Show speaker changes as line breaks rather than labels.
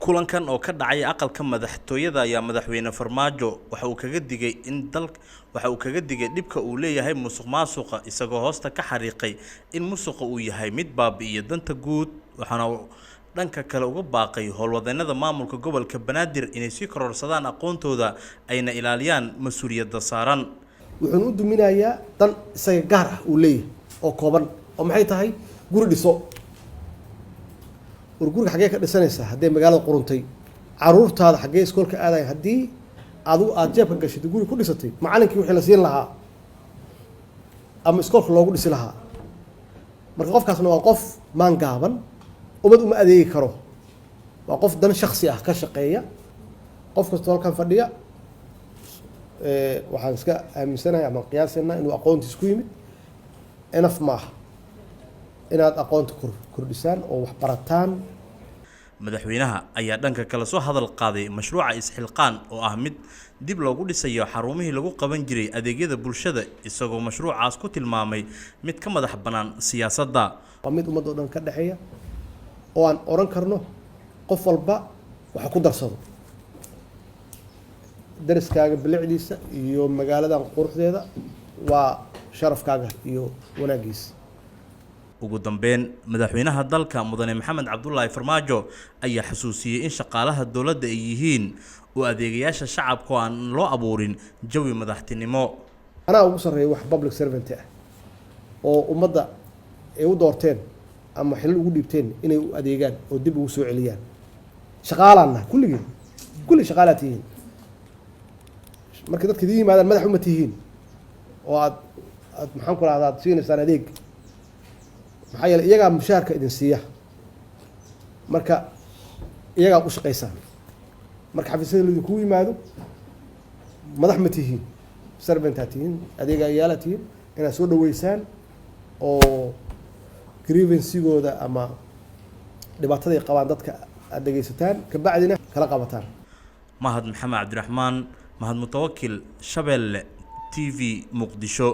kulankan oo ka dhacay aqalka madaxtooyada ayaa madaxweyne Farmaajo waxa uu kaga digay dhibka uu leeyahay musuqmaasuqa isagoo hoosta ka xariiqay in musuqa uu yahay mid baabi'iyo danta guud waxaana dhanka kale uga baaqay howlwadeennada maamulka gobolka Banaadir inay si kororsadaan aqoontooda ayna ilaaliyaan mas'uuliyadda saaran
wuxuu u duminayaa dan isaga gaar ah uu leeyahay oo kooban oo maxay tahay guri dhiso guriga xagee ka dhisanaysaa haddii magaalada quruntay caruurtaada xagee iskoolka aadayn haddii aad jeebka gashay guri ku dhisatay macallinkii wixii la siin lahaa ama iskoolka loogu dhisi lahaa marka qofkaasna waa qof maan gaaban umad uma adeegi karo waa qof dan shakhsi ah ka shaqeeya qof kasta halkan fadhiya waxaan iska aaminsanahay ama qiyaasina inuu aqoontiis ku yimid enough maaha inaad aqoonta kordhisaan oo wax barataan
madaxweynaha ayaa dhanka kale soo hadal qaaday mashruuca isxilqaan oo ah mid dib loogu dhisayo xarumihii lagu qaban jiray adeegyada bulshada isagoo mashruucaas ku tilmaamay mid ka madax banaan siyaasadda
waa mid ummadda oo dhan ka dhaxeeya oo aan oran karno qof walba waxa ku darsado dariskaaga bilicdiisa iyo magaaladan quruxdeeda waa sharafkaaga iyo wanaagiisa
ugu dambeyn madaxweynaha dalka mudane maxamed cabdullaahi farmaajo ayaa xasuusiyay in shaqaalaha dawladda ay yihiin oo adeegayaasha shacabka aan loo abuurin jawi madaxtinimo
anaa ugu sarreeya wax public servant ah oo ummadda ay u doorteen ama xilal ugu dhiibteen inay u adeegaan oo dib ugu soo celiyaan shaqaalaanna kulli shaqaalaad tihiin markii dadka idin yimaadaan madax uma tihiin oo aad maxaan ku rahdaa aad siinaysaan adeeg maxaa yeelay iyagaa mushaharka idin siiya marka iyagaa u shaqaysaan marka xafiisyada laidinkugu yimaado madax ma tihiin servantaa tihiin adeegayaala tihiin inaad soo dhaweysaan oo grievansigooda ama dhibaataday qabaan dadka aad dhegaysataan kabacdina kala qabataan
mahad maxamed cabdiraxmaan mahad mutawakil Shabeelle TV Muqdisho.